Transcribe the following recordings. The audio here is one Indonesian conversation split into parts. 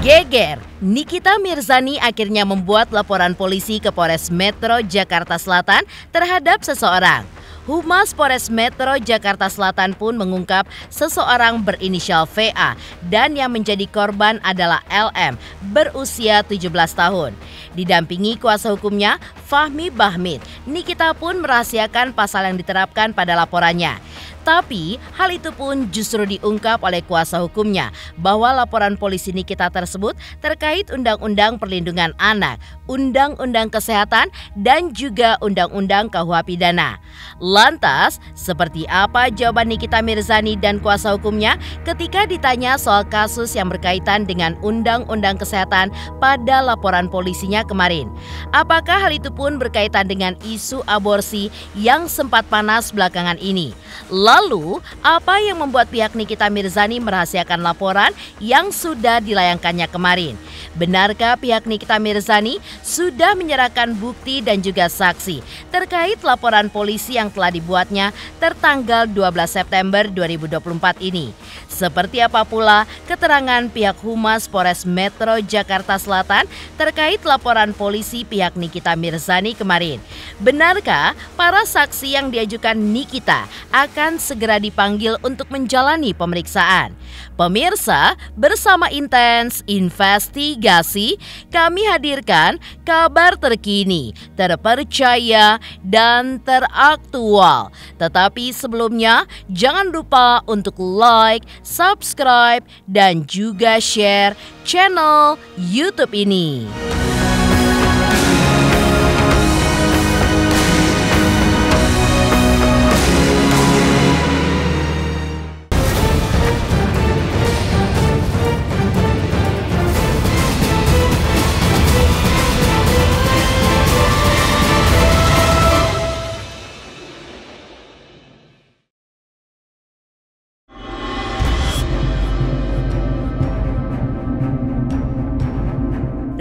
Geger, Nikita Mirzani akhirnya membuat laporan polisi ke Polres Metro Jakarta Selatan terhadap seseorang. Humas Polres Metro Jakarta Selatan pun mengungkap seseorang berinisial VA dan yang menjadi korban adalah LM berusia 17 tahun. Didampingi kuasa hukumnya Fahmi Bahmid, Nikita pun merahasiakan pasal yang diterapkan pada laporannya. Tapi hal itu pun justru diungkap oleh kuasa hukumnya bahwa laporan polisi Nikita tersebut terkait Undang-Undang Perlindungan Anak, Undang-Undang Kesehatan, dan juga Undang-Undang KUH Pidana. Lantas, seperti apa jawaban Nikita Mirzani dan kuasa hukumnya ketika ditanya soal kasus yang berkaitan dengan Undang-Undang Kesehatan pada laporan polisinya kemarin? Apakah hal itu pun berkaitan dengan isu aborsi yang sempat panas belakangan ini? Lalu, apa yang membuat pihak Nikita Mirzani merahasiakan laporan yang sudah dilayangkannya kemarin? Benarkah pihak Nikita Mirzani sudah menyerahkan bukti dan juga saksi terkait laporan polisi yang telah dibuatnya tertanggal 12 September 2024 ini? Seperti apa pula keterangan pihak Humas Polres Metro Jakarta Selatan terkait laporan polisi pihak Nikita Mirzani kemarin? Benarkah para saksi yang diajukan Nikita akan segera dipanggil untuk menjalani pemeriksaan? Pemirsa, bersama Intens Investigasi, kami hadirkan kabar terkini, terpercaya, dan teraktual. Tetapi sebelumnya, jangan lupa untuk like, subscribe, dan juga share channel YouTube ini.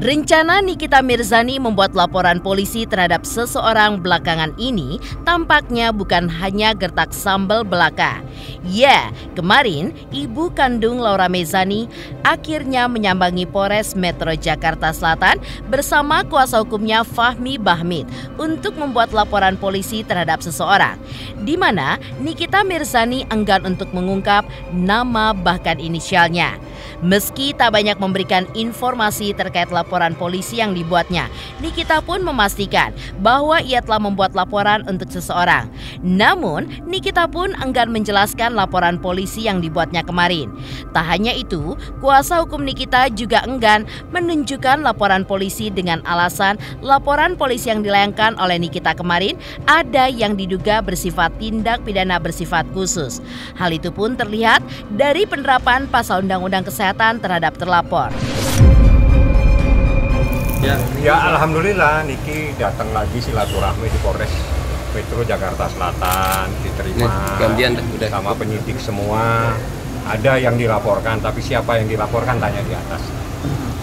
Rencana Nikita Mirzani membuat laporan polisi terhadap seseorang belakangan ini tampaknya bukan hanya gertak sambal belaka. Ya, kemarin ibu kandung Laura Mezani akhirnya menyambangi Polres Metro Jakarta Selatan bersama kuasa hukumnya Fahmi Bahmid untuk membuat laporan polisi terhadap seseorang, di mana Nikita Mirzani enggan untuk mengungkap nama bahkan inisialnya. Meski tak banyak memberikan informasi terkait laporan polisi yang dibuatnya, Nikita pun memastikan bahwa ia telah membuat laporan untuk seseorang. Namun, Nikita pun enggan menjelaskan laporan polisi yang dibuatnya kemarin. Tak hanya itu, kuasa hukum Nikita juga enggan menunjukkan laporan polisi dengan alasan laporan polisi yang dilayangkan oleh Nikita kemarin ada yang diduga bersifat tindak pidana bersifat khusus. Hal itu pun terlihat dari penerapan pasal Undang-Undang Kesehatan terhadap terlapor. Ya, alhamdulillah Niki datang lagi silaturahmi di Polres Metro Jakarta Selatan, diterima sama penyidik semua. Ada yang dilaporkan, tapi siapa yang dilaporkan tanya di atas.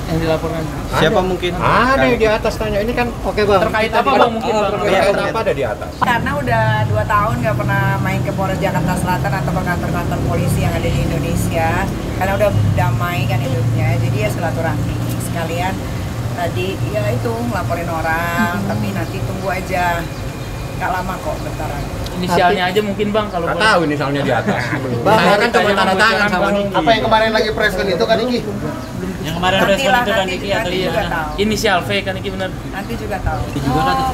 Yang dilaporkan Siapa mungkin? Ada yang di atas tanya. Ini kan oke bang. Terkait apa bang mungkin bang? Terkait apa ada di atas? Karena udah 2 tahun nggak pernah main ke Polres Jakarta Selatan atau ke kantor-kantor polisi yang ada di Indonesia. Karena udah damai kan hidupnya, jadi ya silaturahmi sekalian. Tadi ya itu ngelaporin orang, tapi nanti tunggu aja. Nggak lama kok, bentaran. Inisialnya aja mungkin bang kalau Nggak tahu inisialnya di atas. Bang, Saya kan cuma tanda tangan sama Niki. Apa yang kemarin lagi preskon itu kan Niki? yang kemarin respon itu kan Niki atau tahu. inisial V kan Niki benar. Nanti juga tahu.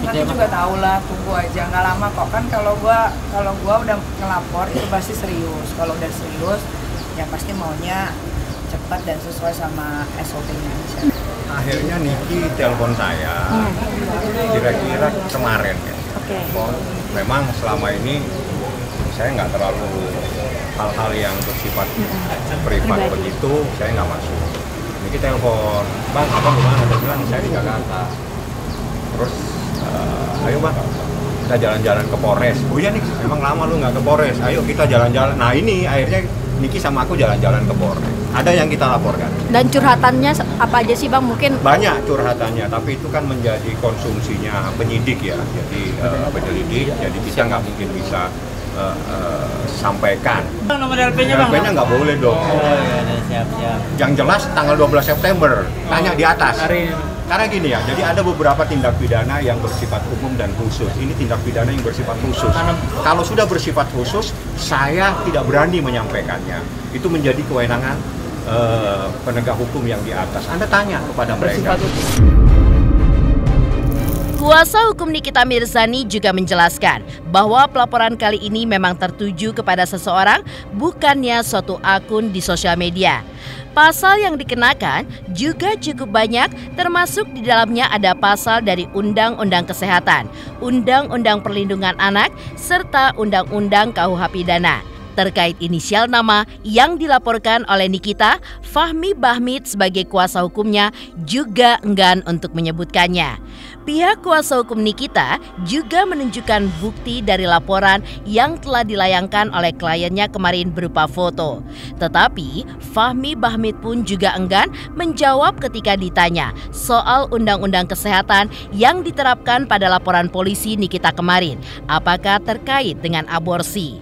Nanti juga tahu lah, tunggu aja. Nggak lama kok kan kalau gua udah ngelapor itu pasti serius. Kalau udah serius, ya pasti maunya cepat dan sesuai sama SOP-nya aja. Akhirnya Niki telepon saya, kira-kira kemarin ya. Memang selama ini saya nggak terlalu hal-hal yang bersifat privat begitu, saya nggak masuk. Niki telepon, bang, abang gimana? Dia bilang saya di Jakarta. Terus, ayo bang, kita jalan-jalan ke Polres. Oh iya nih, memang lama lu nggak ke Polres. Ayo kita jalan-jalan. Nah ini akhirnya Niki sama aku jalan-jalan ke Polres. Ada yang kita laporkan. Dan curhatannya apa aja sih bang? Mungkin banyak curhatannya, tapi itu kan menjadi konsumsinya penyidik ya. Jadi penyelidik, jadi kita nggak mungkin bisa sampaikan. Nomor DLP-nya Bang? DLP-nya nggak boleh dong. Oh iya, siap. Yang jelas tanggal 12 September, tanya di atas. Hari Karena gini ya, jadi ada beberapa tindak pidana yang bersifat umum dan khusus. Ini tindak pidana yang bersifat khusus. Kalau sudah bersifat khusus, saya tidak berani menyampaikannya. Itu menjadi kewenangan penegak hukum yang di atas. Anda tanya kepada mereka. Kuasa hukum Nikita Mirzani juga menjelaskan bahwa pelaporan kali ini memang tertuju kepada seseorang, bukannya suatu akun di sosial media. Pasal yang dikenakan juga cukup banyak, termasuk di dalamnya ada pasal dari Undang-Undang Kesehatan, Undang-Undang Perlindungan Anak, serta Undang-Undang KUH Pidana. Terkait inisial nama yang dilaporkan oleh Nikita, Fahmi Bahmid sebagai kuasa hukumnya juga enggan untuk menyebutkannya. Pihak kuasa hukum Nikita juga menunjukkan bukti dari laporan yang telah dilayangkan oleh kliennya kemarin berupa foto. Tetapi Fahmi Bahmid pun juga enggan menjawab ketika ditanya soal Undang-Undang Kesehatan yang diterapkan pada laporan polisi Nikita kemarin, apakah terkait dengan aborsi.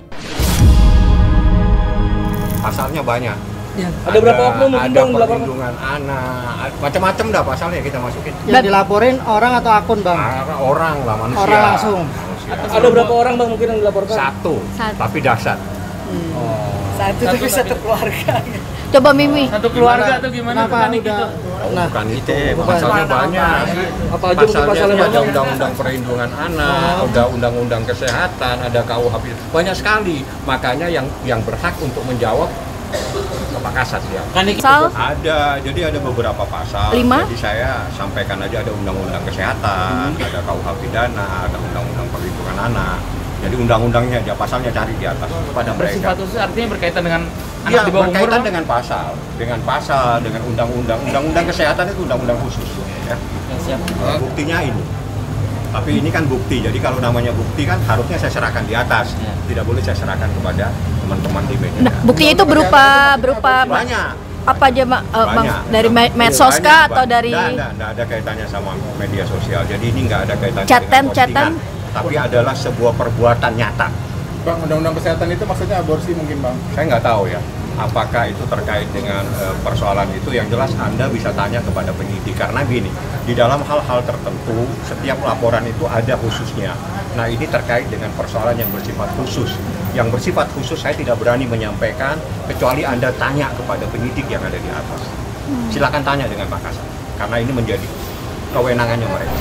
Pasalnya banyak. Ya. Ada berapa oknum mungkin ada Bang dilaporkan? perlindungan anak, macam-macam dah pasalnya kita masukin. Yang dilaporin orang atau akun Bang? Orang lah, manusia. Orang langsung. Manusia. Ada berapa orang Bang mungkin yang dilaporkan? Satu. Tapi dahsyat. Satu tapi satu keluarga. Coba Mimi. Satu keluarga tuh gimana? Kenapa Bukan udah? gitu. Nah, Bukan itu, pasalnya banyak. Apa aja mungkin pasalnya Pasalnya ada banyak? undang-undang perlindungan anak, ada undang-undang kesehatan, ada KUH, banyak sekali. Makanya yang berhak untuk menjawab ke Pak Kasat ya. Kan ini Pasal Ada, jadi ada beberapa pasal. 5? Jadi saya sampaikan aja ada undang-undang kesehatan, ada KUH pidana, ada undang-undang perlindungan anak. Jadi undang-undangnya aja, pasalnya cari di atas pada mereka. bersifat khusus artinya berkaitan dengan Iya, anak di bawah umur. berkaitan Bang? dengan pasal, dengan undang-undang kesehatan itu undang-undang khusus. Ya. Ya, siap. Buktinya ini. Tapi ini kan bukti, jadi kalau namanya bukti kan harusnya saya serahkan di atas. Ya. Tidak boleh saya serahkan kepada teman-teman di media. Nah, buktinya itu berupa Banyak. apa aja Bang? Bang, Banyak. dari medsos Banyak, kah atau dari Nggak ada kaitannya sama media sosial. Jadi ini nggak ada kaitannya Chatan, dengan postingan, chatan? tapi adalah sebuah perbuatan nyata. Bang, undang-undang kesehatan itu maksudnya aborsi mungkin Bang? Saya nggak tahu ya, apakah itu terkait dengan persoalan itu. Yang jelas Anda bisa tanya kepada penyidik. Karena gini, di dalam hal-hal tertentu, setiap laporan itu ada khususnya. Nah ini terkait dengan persoalan yang bersifat khusus. Yang bersifat khusus saya tidak berani menyampaikan, kecuali Anda tanya kepada penyidik yang ada di atas. Silakan tanya dengan Pak Kasat, karena ini menjadi kewenangannya mereka.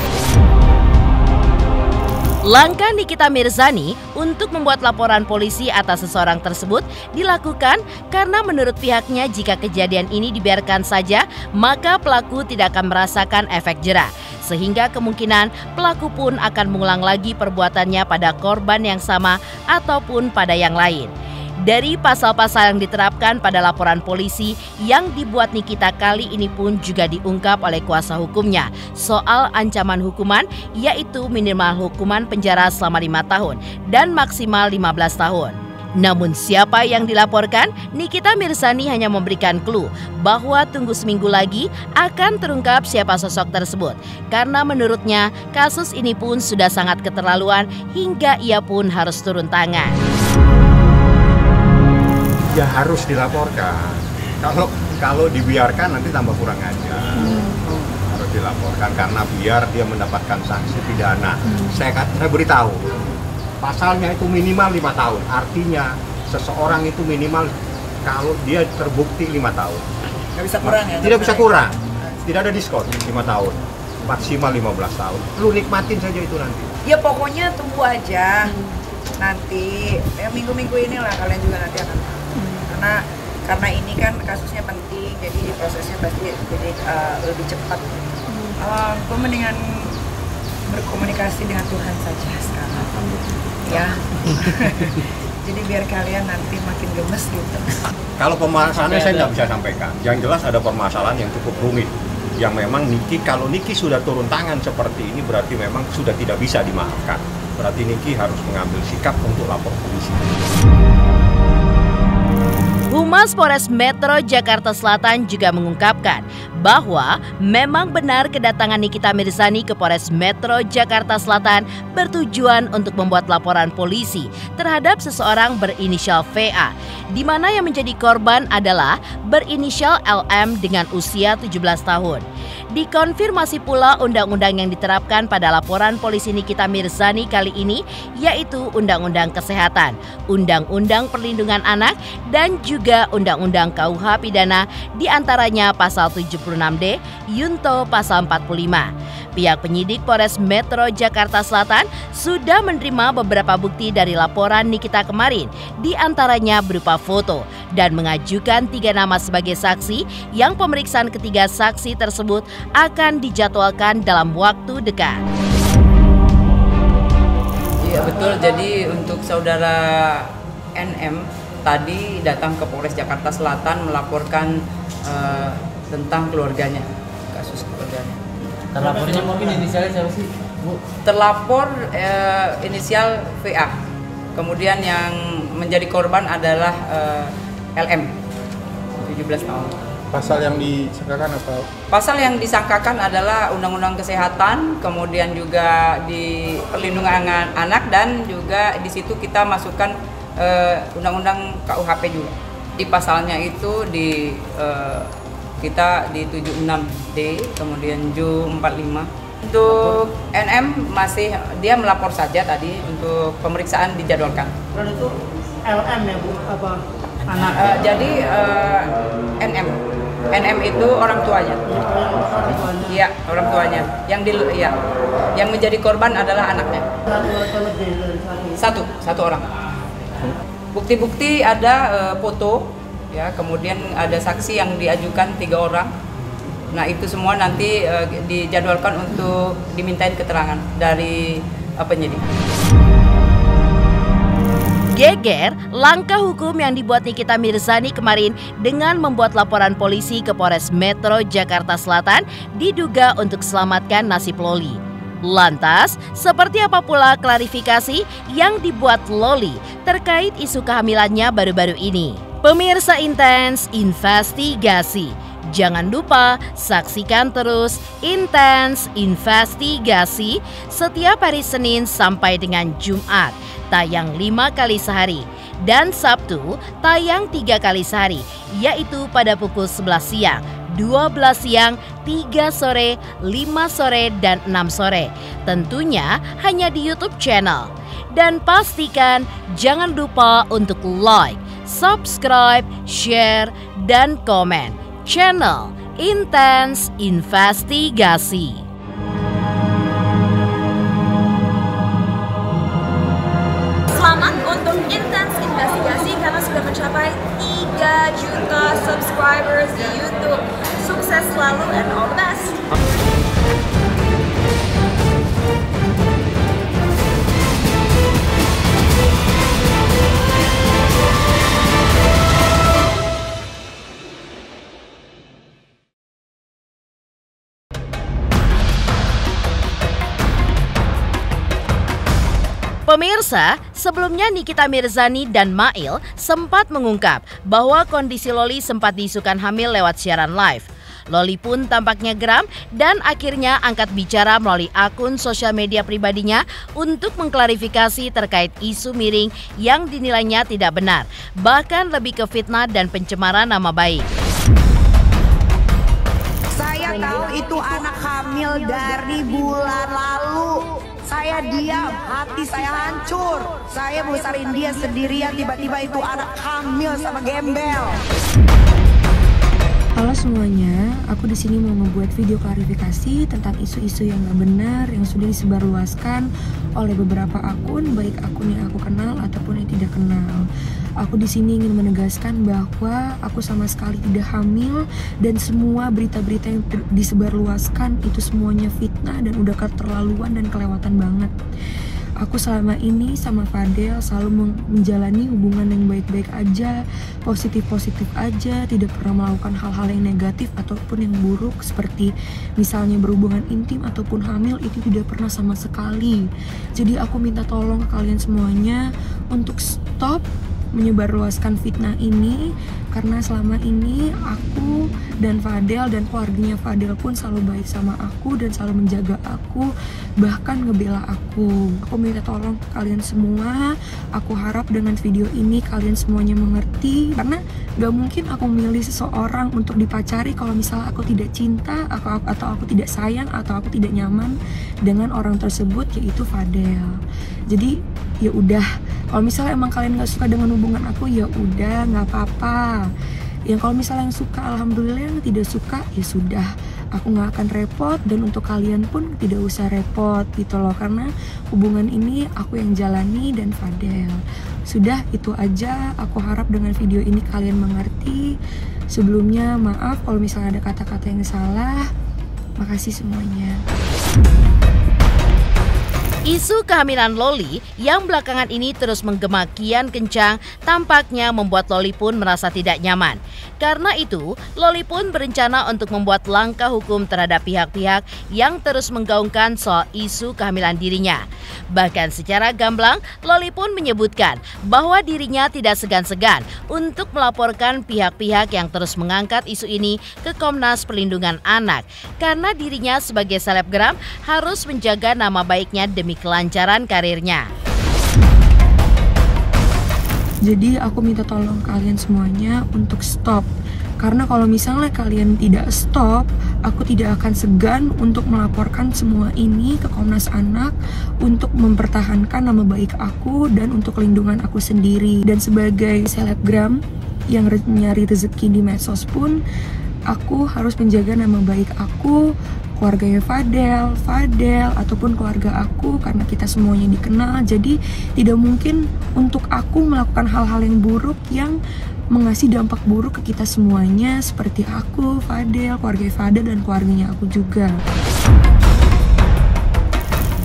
Langkah Nikita Mirzani untuk membuat laporan polisi atas seseorang tersebut dilakukan karena menurut pihaknya jika kejadian ini dibiarkan saja, maka pelaku tidak akan merasakan efek jera. Sehingga kemungkinan pelaku pun akan mengulang lagi perbuatannya pada korban yang sama ataupun pada yang lain. Dari pasal-pasal yang diterapkan pada laporan polisi yang dibuat Nikita kali ini pun juga diungkap oleh kuasa hukumnya soal ancaman hukuman, yaitu minimal hukuman penjara selama 5 tahun dan maksimal 15 tahun. Namun siapa yang dilaporkan, Nikita Mirzani hanya memberikan clue bahwa tunggu seminggu lagi akan terungkap siapa sosok tersebut. Karena menurutnya kasus ini pun sudah sangat keterlaluan hingga ia pun harus turun tangan. Ya harus dilaporkan. Kalau dibiarkan nanti tambah kurang ajar. Harus dilaporkan karena biar dia mendapatkan sanksi pidana. Saya beritahu, pasalnya itu minimal 5 tahun. Artinya seseorang itu minimal kalau dia terbukti 5 tahun. Nggak bisa kurang ya? Tidak bisa kurang. Tidak ada diskon 5 tahun. Maksimal 15 tahun. Lu nikmatin saja itu nanti. Ya pokoknya tunggu aja. Nanti ya minggu-minggu inilah kalian juga nanti akan tahu. Karena ini kan kasusnya penting, jadi prosesnya pasti jadi lebih cepat. Gue mendingan berkomunikasi dengan Tuhan saja sekarang, ya. Jadi biar kalian nanti makin gemes gitu. Kalau permasalahannya saya nggak bisa sampaikan. Yang jelas ada permasalahan yang cukup rumit. Yang memang kalau Niki sudah turun tangan seperti ini berarti memang sudah tidak bisa dimaafkan. Berarti Niki harus mengambil sikap untuk lapor polisi. Humas Polres Metro Jakarta Selatan juga mengungkapkan bahwa memang benar kedatangan Nikita Mirzani ke Polres Metro Jakarta Selatan bertujuan untuk membuat laporan polisi terhadap seseorang berinisial VA, di mana yang menjadi korban adalah berinisial LM dengan usia 17 tahun. Dikonfirmasi pula undang-undang yang diterapkan pada laporan polisi Nikita Mirzani kali ini, yaitu Undang-Undang Kesehatan, Undang-Undang Perlindungan Anak, dan juga Undang-Undang KUH Pidana, diantaranya Pasal 76D, Yunto Pasal 45. Pihak penyidik Polres Metro Jakarta Selatan sudah menerima beberapa bukti dari laporan Nikita kemarin, diantaranya berupa foto, dan mengajukan 3 nama sebagai saksi yang pemeriksaan ketiga saksi tersebut akan dijadwalkan dalam waktu dekat. Iya betul, jadi untuk saudara NM tadi datang ke Polres Jakarta Selatan melaporkan tentang keluarganya, kasus keluarganya. Terlapornya mungkin inisialnya siapa sih, Bu? Terlapor inisial VA, kemudian yang menjadi korban adalah LM, 17 tahun. Pasal yang disangkakan apa? Pasal yang disangkakan adalah Undang-Undang Kesehatan, kemudian juga di Perlindungan Anak, dan juga di situ kita masukkan Undang-Undang KUHP juga. Di pasalnya itu kita di 76D, kemudian Ju 45. Untuk NM masih dia melapor saja tadi, untuk pemeriksaan dijadwalkan. Dan itu LM ya Bu, apa anak? Jadi NM itu orang tuanya. Iya, orang tuanya. Yang menjadi korban adalah anaknya. Satu orang. Bukti-bukti ada foto, ya, kemudian ada saksi yang diajukan 3 orang. Nah itu semua nanti dijadwalkan untuk dimintain keterangan dari penyidik. Geger langkah hukum yang dibuat Nikita Mirzani kemarin dengan membuat laporan polisi ke Polres Metro Jakarta Selatan diduga untuk selamatkan nasib Loli. Lantas, seperti apa pula klarifikasi yang dibuat Loli terkait isu kehamilannya baru-baru ini? Pemirsa Intens Investigasi, jangan lupa saksikan terus Intens Investigasi setiap hari Senin sampai dengan Jumat, tayang 5 kali sehari, dan Sabtu tayang 3 kali sehari, yaitu pada pukul 11 siang, 12 siang, 3 sore, 5 sore, dan 6 sore. Tentunya hanya di YouTube channel. Dan pastikan jangan lupa untuk like, subscribe, share, dan komen channel Intens Investigasi. Selamat untuk Intens Investigasi karena sudah mencapai 3 juta subscribers di YouTube. Sukses selalu and all the best. Pemirsa, sebelumnya Nikita Mirzani dan Mail sempat mengungkap bahwa kondisi Loli sempat diisukan hamil lewat siaran live. Loli pun tampaknya geram dan akhirnya angkat bicara melalui akun sosial media pribadinya untuk mengklarifikasi terkait isu miring yang dinilainya tidak benar, bahkan lebih ke fitnah dan pencemaran nama baik. Saya tahu itu anak hamil dari bulan lalu. Saya diam, hati saya hancur. Saya besarin dia sendirian, tiba-tiba itu anak hamil sama gembel. Halo semuanya, aku di sini mau ngebuat video klarifikasi tentang isu-isu yang gak benar yang sudah disebarluaskan oleh beberapa akun, baik akun yang aku kenal ataupun yang tidak kenal. Aku di sini ingin menegaskan bahwa aku sama sekali tidak hamil dan semua berita-berita yang disebarluaskan itu semuanya fitnah dan udah keterlaluan dan kelewatan banget. Aku selama ini sama Fadel selalu menjalani hubungan yang baik-baik aja, positif-positif aja, tidak pernah melakukan hal-hal yang negatif ataupun yang buruk seperti misalnya berhubungan intim ataupun hamil, itu tidak pernah sama sekali. Jadi aku minta tolong ke kalian semuanya untuk stop menyebarluaskan fitnah ini karena selama ini aku dan Fadel dan keluarganya Fadel pun selalu baik sama aku dan selalu menjaga aku, bahkan ngebela aku. Aku minta tolong ke kalian semua, aku harap dengan video ini kalian semuanya mengerti, karena gak mungkin aku memilih seseorang untuk dipacari kalau misalnya aku tidak cinta atau aku tidak sayang atau aku tidak nyaman dengan orang tersebut, yaitu Fadel. Jadi ya udah, kalau misalnya emang kalian nggak suka dengan hubungan aku, ya udah nggak apa-apa. Yang kalau misalnya yang suka, alhamdulillah. Yang tidak suka, ya sudah, aku nggak akan repot, dan untuk kalian pun tidak usah repot gitu loh, karena hubungan ini aku yang jalani dan Fadel. Sudah, itu aja. Aku harap dengan video ini kalian mengerti. Sebelumnya maaf kalau misalnya ada kata-kata yang salah. Makasih semuanya. Isu kehamilan Loli yang belakangan ini terus menggema kian kencang tampaknya membuat Loli pun merasa tidak nyaman. Karena itu, Loli pun berencana untuk membuat langkah hukum terhadap pihak-pihak yang terus menggaungkan soal isu kehamilan dirinya. Bahkan secara gamblang, Loli pun menyebutkan bahwa dirinya tidak segan-segan untuk melaporkan pihak-pihak yang terus mengangkat isu ini ke Komnas Perlindungan Anak. Karena dirinya sebagai selebgram harus menjaga nama baiknya demi kelancaran karirnya. Jadi aku minta tolong kalian semuanya untuk stop. Karena kalau misalnya kalian tidak stop, aku tidak akan segan untuk melaporkan semua ini ke Komnas Anak untuk mempertahankan nama baik aku dan untuk kelindungan aku sendiri. Dan sebagai selebgram yang nyari rezeki di medsos pun, aku harus menjaga nama baik aku, keluarganya Fadel, ataupun keluarga aku, karena kita semuanya dikenal. Jadi tidak mungkin untuk aku melakukan hal-hal yang buruk yang mengasih dampak buruk ke kita semuanya, seperti aku, Fadel, keluarga Fadel, dan keluarganya aku juga.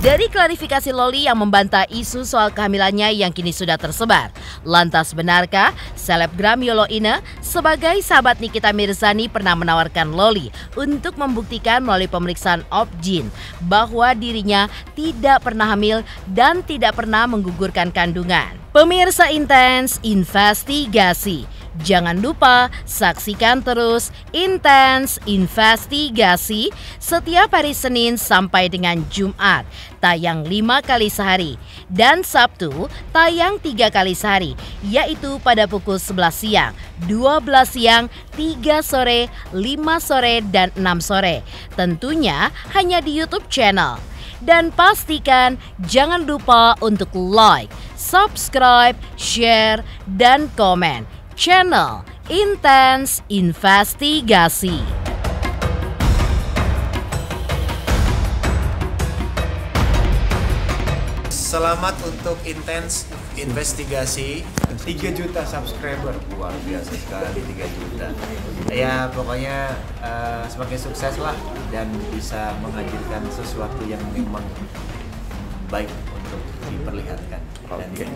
Dari klarifikasi Loli yang membantah isu soal kehamilannya yang kini sudah tersebar, lantas benarkah selebgram Yolo Ine sebagai sahabat Nikita Mirzani pernah menawarkan Loli untuk membuktikan melalui pemeriksaan Opjin bahwa dirinya tidak pernah hamil dan tidak pernah menggugurkan kandungan? Pemirsa Intens Investigasi, jangan lupa saksikan terus Intens Investigasi setiap hari Senin sampai dengan Jumat, tayang 5 kali sehari, dan Sabtu tayang 3 kali sehari, yaitu pada pukul 11 siang, 12 siang, 3 sore, 5 sore, dan 6 sore. Tentunya hanya di YouTube channel. Dan pastikan jangan lupa untuk like, subscribe, share, dan komen channel Intens Investigasi. Selamat untuk Intens Investigasi. 3 juta subscriber, luar biasa sekali, 3 juta. Ya pokoknya semakin sukses lah dan bisa menghadirkan sesuatu yang memang baik untuk diperlihatkan. Oke.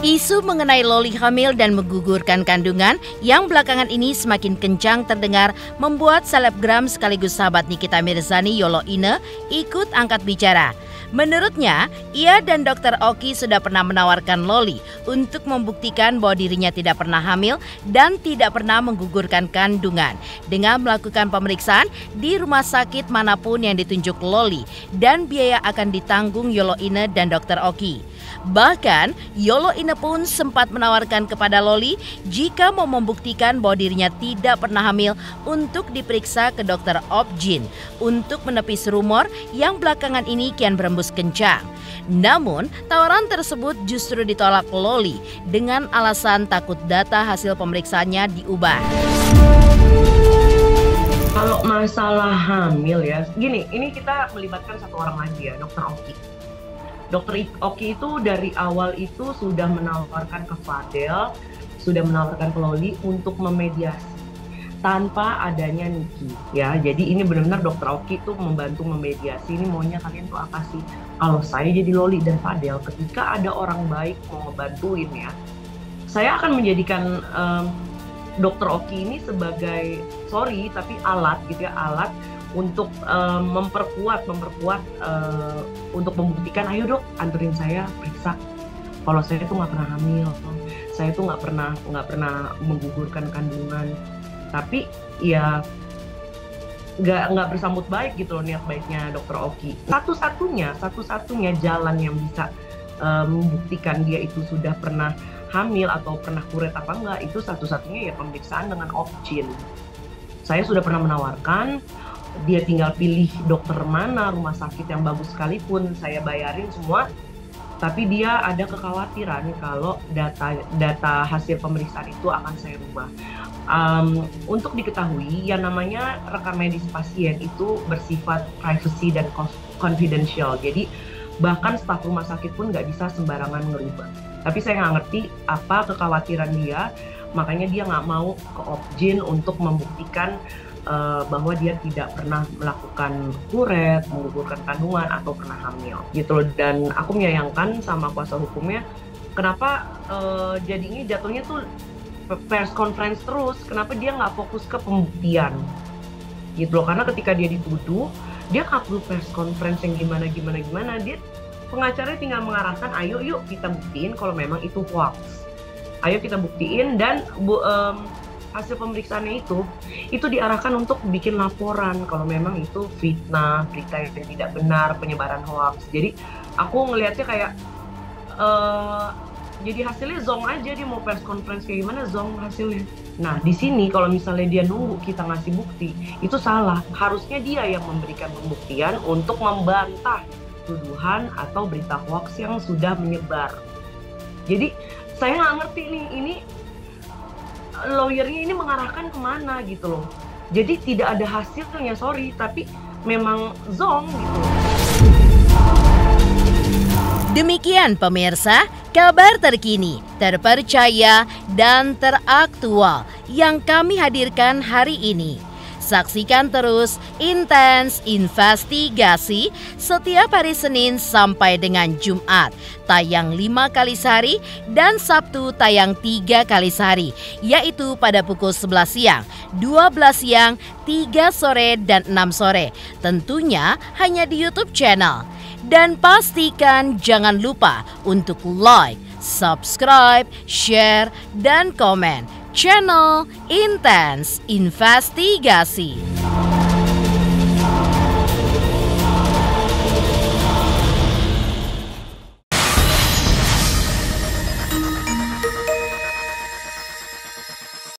Isu mengenai Loli hamil dan menggugurkan kandungan yang belakangan ini semakin kencang terdengar membuat selebgram sekaligus sahabat Nikita Mirzani Yolo Ine ikut angkat bicara. Menurutnya, ia dan Dr. Oki sudah pernah menawarkan Loli untuk membuktikan bahwa dirinya tidak pernah hamil dan tidak pernah menggugurkan kandungan dengan melakukan pemeriksaan di rumah sakit manapun yang ditunjuk Loli, dan biaya akan ditanggung Yolo Ine dan Dr. Oki. Bahkan, Yolo Ine pun sempat menawarkan kepada Loli jika mau membuktikan bahwa dirinya tidak pernah hamil untuk diperiksa ke dokter Opjin untuk menepis rumor yang belakangan ini kian berembus kencang. Namun, tawaran tersebut justru ditolak Loli dengan alasan takut data hasil pemeriksaannya diubah. Kalau masalah hamil ya, gini, ini kita melibatkan satu orang lagi ya, Dokter Oki. Dokter Oki itu dari awal itu sudah menawarkan ke Fadel, sudah menawarkan ke Loli untuk memediasi. tanpa adanya Niki ya. Jadi ini benar-benar Dokter Oki tuh membantu memediasi, ini maunya kalian tuh apa sih? Kalau saya jadi Loli dan Fadel, ketika ada orang baik mau ngebantuin ya, saya akan menjadikan Dokter Oki ini sebagai tapi alat gitu ya, alat untuk memperkuat untuk membuktikan, ayo dok anterin saya periksa kalau saya tuh nggak pernah hamil, saya tuh nggak pernah menggugurkan kandungan. Tapi ya nggak bersambut baik gitu loh niat baiknya Dokter Oki. Satu-satunya jalan yang bisa membuktikan dia itu sudah pernah hamil atau pernah kuret apa enggak, itu satu-satunya ya pemeriksaan dengan off-gyn. Saya sudah pernah menawarkan, dia tinggal pilih dokter mana, rumah sakit yang bagus sekalipun, saya bayarin semua. Tapi dia ada kekhawatiran kalau data hasil pemeriksaan itu akan saya rubah. Untuk diketahui, yang namanya rekam medis pasien itu bersifat privacy dan confidential. Jadi bahkan staf rumah sakit pun nggak bisa sembarangan ngerubah. Tapi saya nggak ngerti apa kekhawatiran dia, makanya dia nggak mau ke off-gyn untuk membuktikan bahwa dia tidak pernah melakukan kuret, menggugurkan kandungan, atau pernah hamil gitu loh. Dan aku menyayangkan sama kuasa hukumnya, kenapa jadinya jatuhnya tuh press conference terus, kenapa dia nggak fokus ke pembuktian gitu loh. Karena ketika dia dituduh, dia nggak perlu press conference yang gimana, dia pengacaranya tinggal mengarahkan, ayo yuk kita buktiin kalau memang itu hoax, ayo kita buktiin. Dan hasil pemeriksaannya itu diarahkan untuk bikin laporan kalau memang itu fitnah, berita yang tidak benar, penyebaran hoax. Jadi aku ngelihatnya kayak jadi hasilnya zong aja, dia mau press conference kayak gimana zong hasilnya. Nah di sini kalau misalnya dia nunggu kita ngasih bukti, itu salah. Harusnya dia yang memberikan pembuktian untuk membantah tuduhan atau berita hoax yang sudah menyebar. Jadi saya nggak ngerti nih, ini lawyernya ini mengarahkan kemana gitu loh. Jadi tidak ada hasilnya, sorry, tapi memang zong gitu loh. Demikian pemirsa, kabar terkini, terpercaya, dan teraktual yang kami hadirkan hari ini. Saksikan terus Intens Investigasi setiap hari Senin sampai dengan Jumat, tayang 5 kali sehari dan Sabtu tayang 3 kali sehari, yaitu pada pukul 11 siang, 12 siang, 3 sore, dan 6 sore. Tentunya hanya di YouTube channel. Dan pastikan jangan lupa untuk like, subscribe, share, dan komen channel Intens Investigasi.